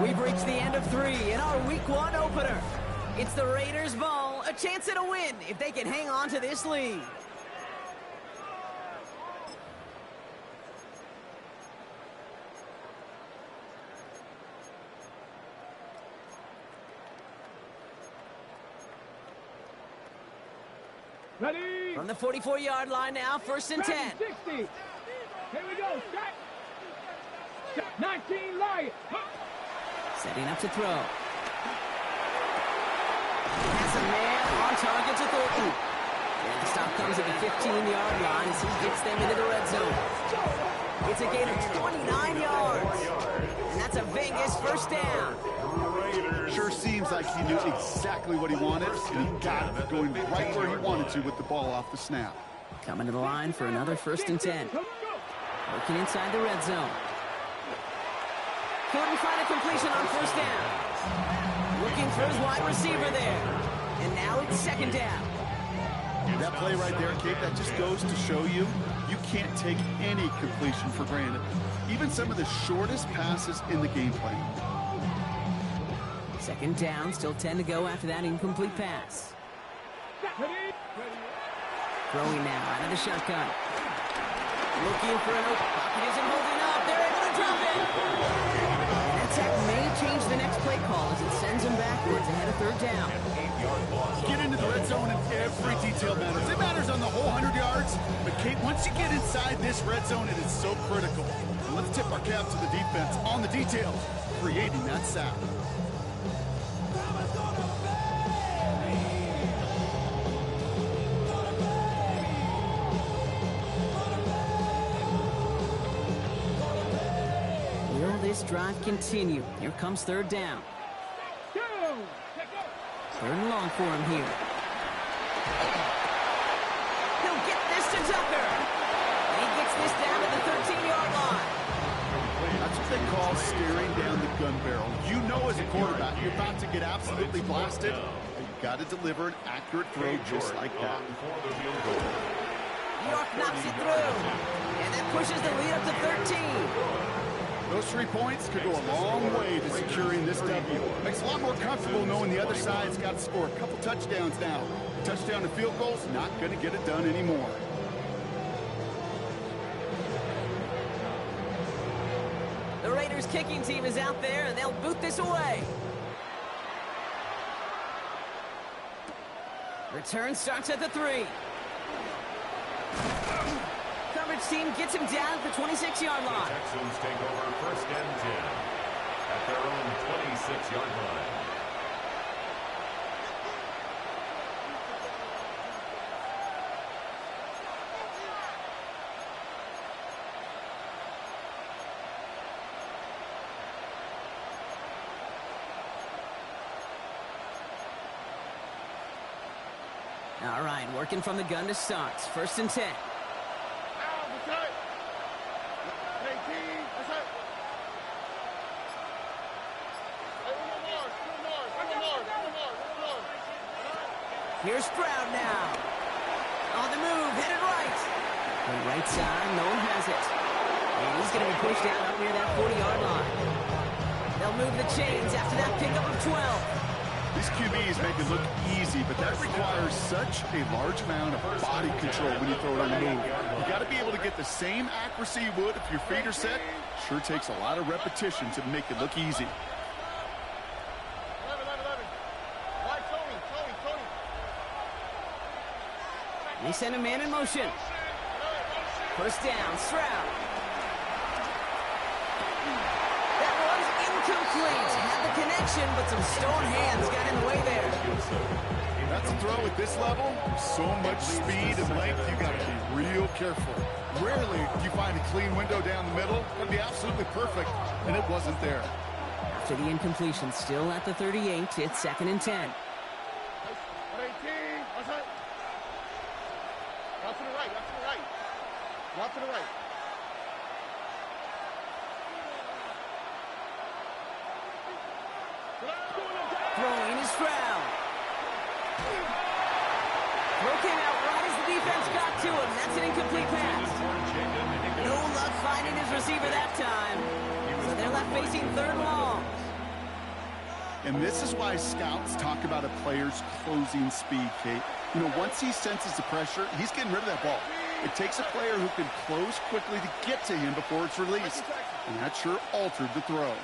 Speaker 1: We've reached the end of 3 in our Week 1 opener. It's the Raiders' ball, a chance at a win if they can hang on to this lead.
Speaker 5: Ready?
Speaker 1: From the 44-yard line now, 1st and 10.
Speaker 5: 60. Here we go. Set. 19, Lion.
Speaker 1: Setting up to throw. Has a man on target to Thornton. And the stop comes at the 15-yard line as he gets them into the red zone. It's a gain of 29 yards. And that's a Vegas 1st down.
Speaker 4: Sure seems like he knew exactly what he wanted, and he got it, going right where he wanted to with the ball off the snap.
Speaker 1: Coming to the line for another 1st and 10. Working inside the red zone. Couldn't find a completion on 1st down. Looking for his wide receiver there. And now it's 2nd down.
Speaker 4: That play right there, Kate, that just goes to show you, you can't take any completion for granted. Even some of the shortest passes in the game plan.
Speaker 1: 2nd down, still 10 to go after that incomplete pass. Throwing now out of the shotgun. Looking for an open. Pocket isn't holding up. They're able to drop it. And that sack may change the next play call as it sends him backwards ahead of 3rd down.
Speaker 4: Get into the red zone and every detail matters. It matters on the whole 100 yards. But, Kate, once you get inside this red zone, it is so critical. And let's tip our cap to the defense on the details, creating that sack.
Speaker 1: Will this drive continue? Here comes 3rd down. 3rd and long for him here. He'll get this to Tucker. And he gets this down to the 13-yard line.
Speaker 4: That's what they call staring down the gun barrel. You know as a quarterback, you're about to get absolutely blasted, and you've got to deliver an accurate throw just like that.
Speaker 1: New York knocks it through. And that pushes the lead up to 13.
Speaker 4: Those 3 points could go a long way to securing this W. Makes it a lot more comfortable knowing the other side's got to score a couple touchdowns now. Touchdown and field goals, not going to get it done anymore.
Speaker 1: The Raiders kicking team is out there, and they'll boot this away. Return starts at the 3. Coverage team gets him down at the 26-yard line.
Speaker 2: Texans take over 1st and 10 at their own 26-yard line.
Speaker 1: All right, working from the gun to start. 1st and 10. Here's Stroud now. On the move, headed right. The right side, no one has it. And he's going to be pushed down up near that 40-yard line. They'll move the chains after that pickup of 12.
Speaker 4: These QBs make it look easy, but that requires such a large amount of body control when you throw it on the move. You got to be able to get the same accuracy you would if your feet are set. Sure takes a lot of repetition to make it look easy.
Speaker 1: They send a man in motion. 1st down, Stroud. That was incomplete. Had the connection, but some stone hands got in the way there.
Speaker 4: That's a throw at this level. So much speed and length, you got to be real careful. Rarely do you find a clean window down the middle. That'd be absolutely perfect, and it wasn't there.
Speaker 1: After the incompletion, still at the 38, it's 2nd and 10.
Speaker 3: Drop to the right.
Speaker 1: Throwing is Stroud. Throw came out right as the defense got to him. That's an incomplete pass. No luck finding his receiver that time. So they're left facing 3rd long.
Speaker 4: And this is why scouts talk about a player's closing speed, Kate. You know, once he senses the pressure, he's getting rid of that ball. It takes a player who can close quickly to get to him before it's released. And that sure altered the throw.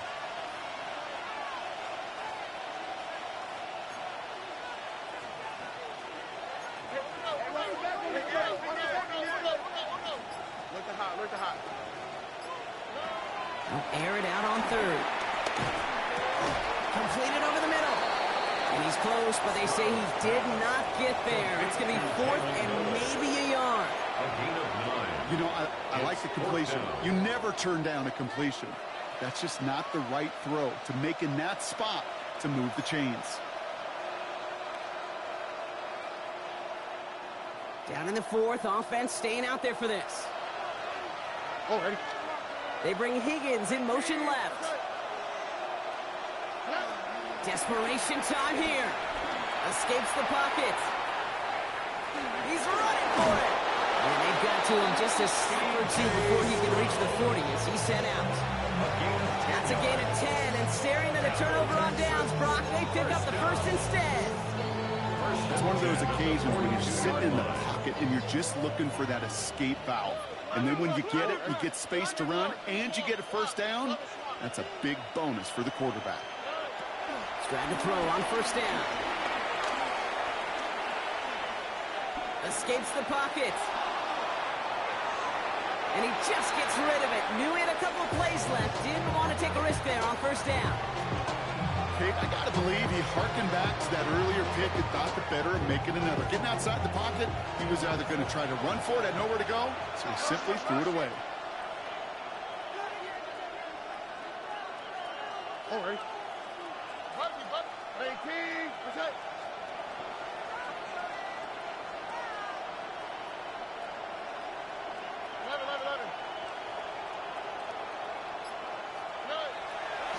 Speaker 1: They'll air it out on 3rd. Completed over the middle. And he's close, but they say he did not get there. It's going to be 4th and maybe a yard.
Speaker 4: You know, I like the completion. You never turn down a completion. That's just not the right throw. To make in that spot to move the chains.
Speaker 1: Down in the fourth, offense staying out there for this.
Speaker 3: Already.
Speaker 1: They bring Higgins in motion left. Desperation time here. Escapes the pocket. He's running for it. And they've got to him just a step or two before he can reach the 40 as he set out. That's a gain of 10, and staring at a turnover on downs, Brock, they pick up the first instead.
Speaker 4: It's one of those occasions when you're sitting in the pocket and you're just looking for that escape valve. And then when you get it, you get space to run, and you get a first down, that's a big bonus for the quarterback.
Speaker 1: Trying to throw on first down. Escapes the pocket. And he just gets rid of it. Knew he had a couple of plays left. Didn't want to take a risk there on first down.
Speaker 4: Kate, I got to believe he harkened back to that earlier pick and thought the better of making another. Getting outside the pocket, he was either going to try to run for it, had nowhere to go, so he simply threw it away.
Speaker 3: All right. 18. What's that?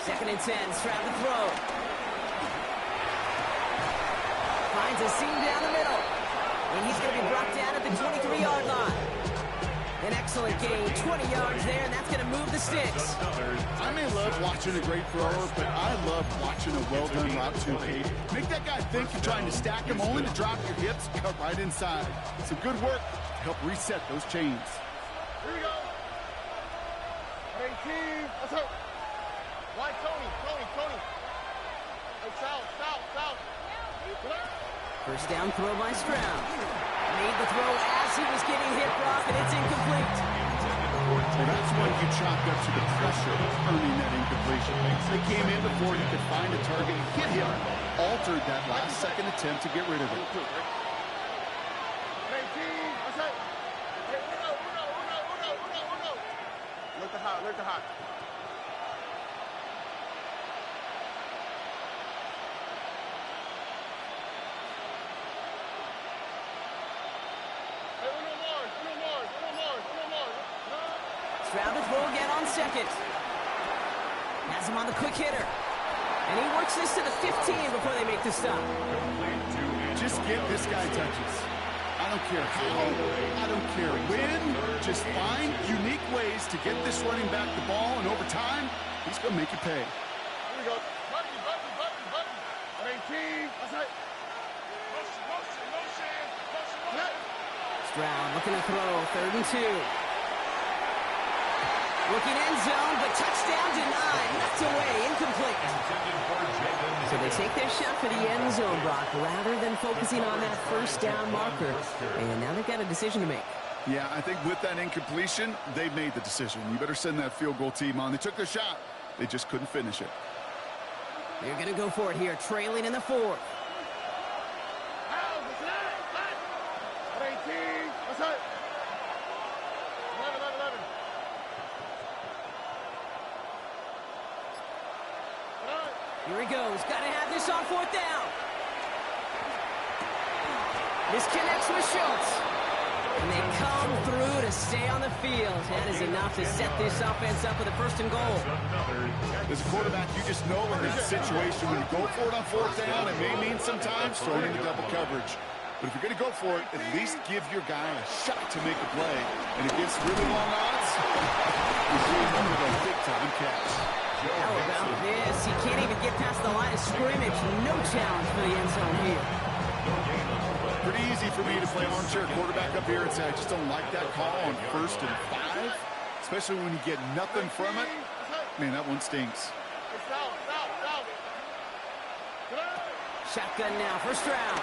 Speaker 1: Second and 10, Stroud to throw. Finds a seam down the middle. And he's going to be brought down at the 23-yard line. An excellent gain, 20 yards there, and that's going to move the sticks.
Speaker 4: I may love watching a great thrower, but I love watching a well-done route too, Kate. Make that guy think you're trying to stack him, only to drop your hips, cut right inside. Some good work to help reset those chains.
Speaker 3: Here we go. 18. Let's go. Why Tony? Hey, south.
Speaker 1: First down throw by Stroud. Made the throw as he was getting hit, Brock, and it's incomplete.
Speaker 4: Well, that's when you chalked up to the pressure of earning that incompletion. They came in before he could find a target, hit him, altered that last-second attempt to get rid of it.
Speaker 3: 18. What's that? Hey, Uno. Look the hot.
Speaker 1: Stroud to throw again on second. Has him on the quick hitter. And he works this to the 15 before they make the stop.
Speaker 4: Just get this guy touches. I don't care how, I don't care when. Just find unique ways to get this running back the ball, and over time, he's going to make you pay.
Speaker 3: Here we go. Button. 18. What's that? Motion.
Speaker 1: Stroud looking to throw, 3rd and 2. Looking end zone, but touchdown denied. Knocked away, incomplete. So they take their shot for the end zone, Brock, rather than focusing on that first down marker. And now they've got a decision to make.
Speaker 4: Yeah, I think with that incompletion, they made the decision. You better send that field goal team on. They took their shot. They just couldn't finish it.
Speaker 1: They're going to go for it here, trailing in the 4th.
Speaker 3: 18. What's that? 11.
Speaker 1: Here he goes. Got to have this on 4th down. Disconnects with Schultz. And they come through to stay on the field. That is enough to set this offense up with a 1st and goal.
Speaker 4: As a quarterback, you just know in that situation, when you go for it on 4th down, it may mean sometimes throwing into double coverage. But if you're going to go for it, at least give your guy a shot to make a play. And against really long odds, you see him with a big-time catch.
Speaker 1: How about this? He can't even get past the line of scrimmage. No challenge for the end zone here.
Speaker 4: Pretty easy for me to play armchair quarterback up here and say, I just don't like that call on 1st and 5. Especially when you get nothing from it. Man, that one stinks.
Speaker 1: Shotgun now for Stroud.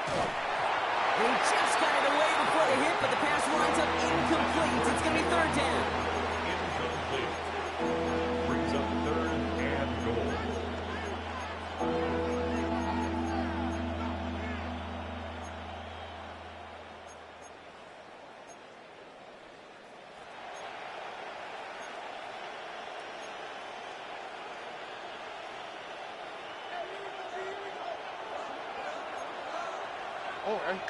Speaker 1: And he just got it away before the hit, but the pass winds up incomplete. It's going to be 3rd down.
Speaker 2: Incomplete. Brings up 3rd and goal.
Speaker 3: Oh, hey.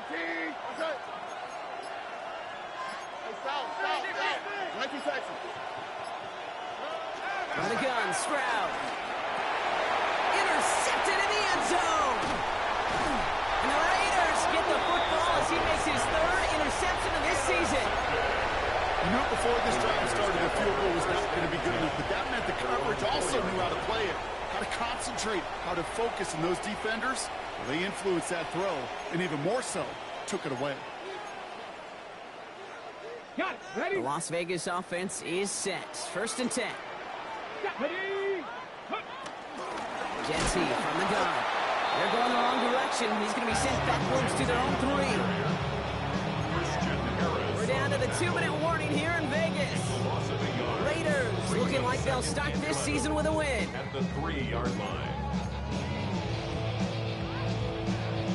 Speaker 3: 18. That's it. Hey, stop. 19 Texans.
Speaker 1: On the gun, Stroud. Intercepted in the end zone. And the Raiders get the football as he makes his third interception of this season.
Speaker 4: You knew before this drive started a field goal was not going to be good enough, but that meant the coverage also knew how to play it, how to concentrate, how to focus, and those defenders, well, they influenced that throw, and even more so, took it away.
Speaker 5: Got it. Ready?
Speaker 1: The Las Vegas offense is set. 1st and 10.
Speaker 5: Ready?
Speaker 1: Jets from the gun. They're going the wrong direction. He's going to be sent backwards to their own 3. We're down to the 2-minute warning here in Vegas. Raiders looking like they'll start this season with a win.
Speaker 2: At the 3-yard line.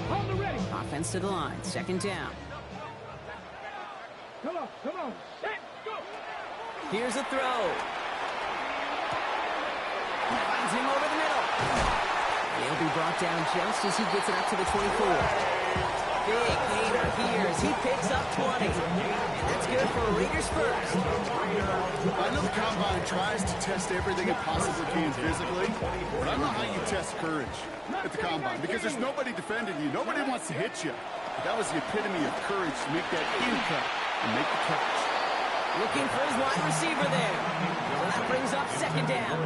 Speaker 5: Hold the ready.
Speaker 1: Offense to the line. 2nd down.
Speaker 5: Come on. Set, go.
Speaker 1: Here's a throw. Finds him over the middle. He'll be brought down just as he gets it up to the 24. Big gainer here as he picks up 20. And that's good for Raiders first.
Speaker 4: I know the Combine tries to test everything it possibly can physically, but I don't know how you test courage at the Combine because there's nobody defending you. Nobody wants to hit you. But that was the epitome of courage to make that in cut and make the catch.
Speaker 1: Looking for his wide receiver there. So that brings up 2nd down.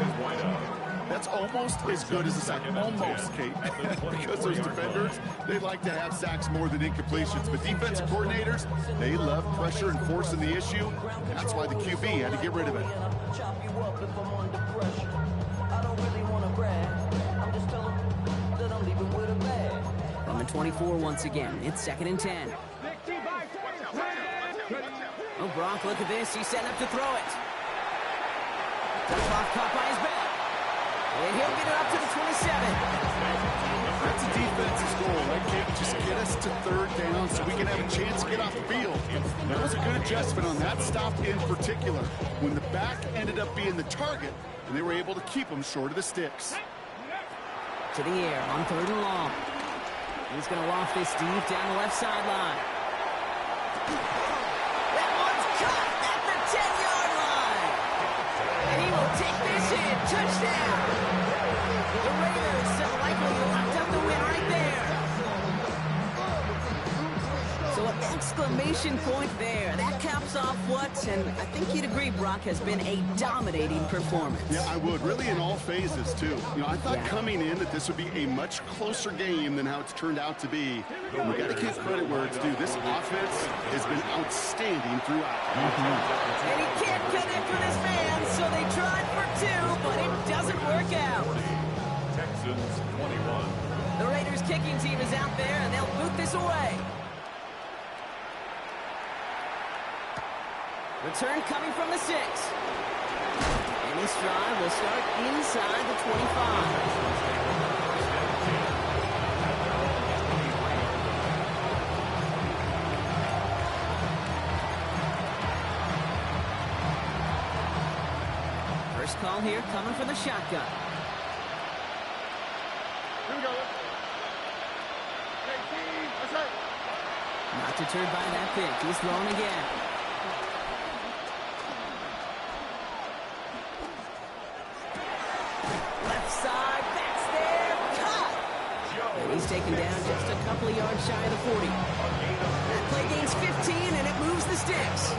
Speaker 4: That's almost as good as a sack. Almost, Kate. Because those defenders, they like to have sacks more than incompletions. But defensive coordinators, they love pressure and forcing the issue. That's why the QB had to get rid of it.
Speaker 1: From the 24 once again, it's 2nd and 10. Oh, Brock, look at this. He's setting up to throw it. Touch off, caught by his back. And he'll get it up to the 27.
Speaker 4: That's a defense's goal, right, Kate? Just get us to 3rd down so we can have a chance to get off the field. That was a good adjustment on that stop in particular when the back ended up being the target and they were able to keep him short of the sticks.
Speaker 1: To the air on 3rd and long. He's going to loft this deep down the left sideline. That one's caught at the 10-yard line. And he will take this in. Touchdown. The Raiders have likely locked up the win right there. So an exclamation point there. That caps off what, and I think you'd agree, Brock, has been a dominating performance.
Speaker 4: Yeah, I would. Really in all phases, too. You know, I thought coming in that this would be a much closer game than how it's turned out to be. And we got to give credit where it's due. This offense has been outstanding throughout.
Speaker 1: And he can't connect with his man, so they tried for 2, but it doesn't work out.
Speaker 2: Texans 21.
Speaker 1: The Raiders kicking team is out there, and they'll boot this away. Return coming from the 6. And this drive will start inside the 25. First call here coming from the shotgun.
Speaker 3: Here we go. 18. That's it.
Speaker 1: Not deterred by that pick. He's throwing again. Left side, that's there, cut! And he's taken down just a couple of yards shy of the 40. That play gains 15, and it moves the sticks.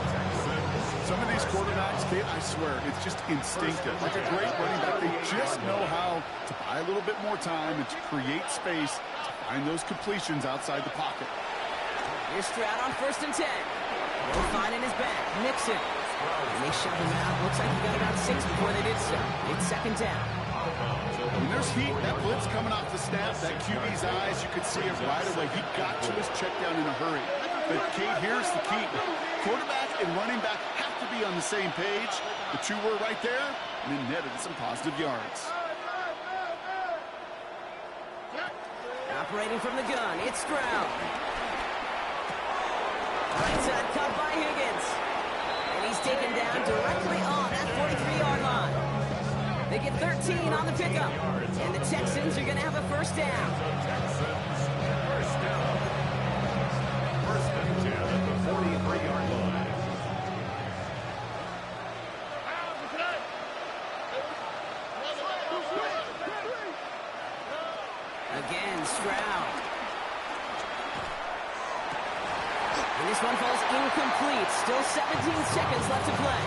Speaker 4: Some of these quarterbacks, Kate, I swear, it's just instinctive. Like a great running back, they just know how to buy a little bit more time and to create space to find those completions outside the pocket.
Speaker 1: Here's Stroud on 1st and 10. They'll find in his back. Nixon. And they shove him out. Looks like he got about 6 before they did so. It's 2nd down.
Speaker 4: When there's heat, that blitz coming off the snap, that QB's eyes, you could see it right away. He got to his check down in a hurry. But, Kate, here's the key. Quarterback and running back have to be on the same page. The 2 were right there, and then netted some positive yards.
Speaker 1: Operating from the gun, it's Stroud. Right side cut by Higgins. And he's taken down directly on that 43-yard line. They get 13 on the pickup. And the Texans are going to have a 1st down. Stroud. And this one falls incomplete. Still 17 seconds left to play.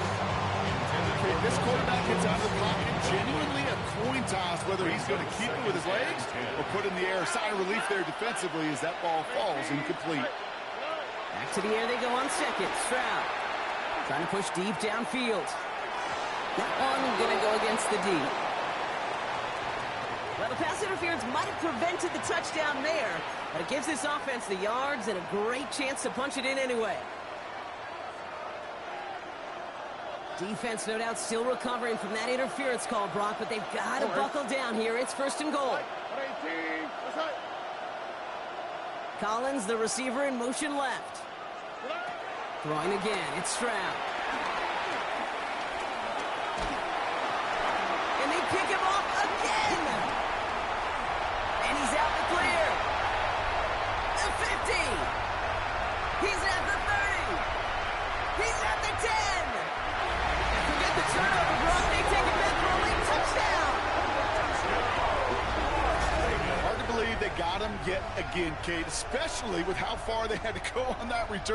Speaker 4: Okay, this quarterback gets out of the pocket, genuinely a coin toss whether he's going to keep it with his legs or put it in the air. Sign of relief there defensively as that ball falls incomplete.
Speaker 1: Back to the air they go on second. Stroud trying to push deep downfield. That one going to go against the D. Well, the pass interference might have prevented the touchdown there, but it gives this offense the yards and a great chance to punch it in anyway. Defense, no doubt, still recovering from that interference call, Brock, but they've got to buckle down here. It's first and goal. Collins, the receiver, in motion left. Throwing again, it's Stroud. And they pick him off again. And he's out the clear. The 50. He's at the 30. He's at the 10. And forget the turnover, Brock. They take it back for a late touchdown.
Speaker 4: Hard to believe they got him yet again, Kate, especially with how far they had to go on that return.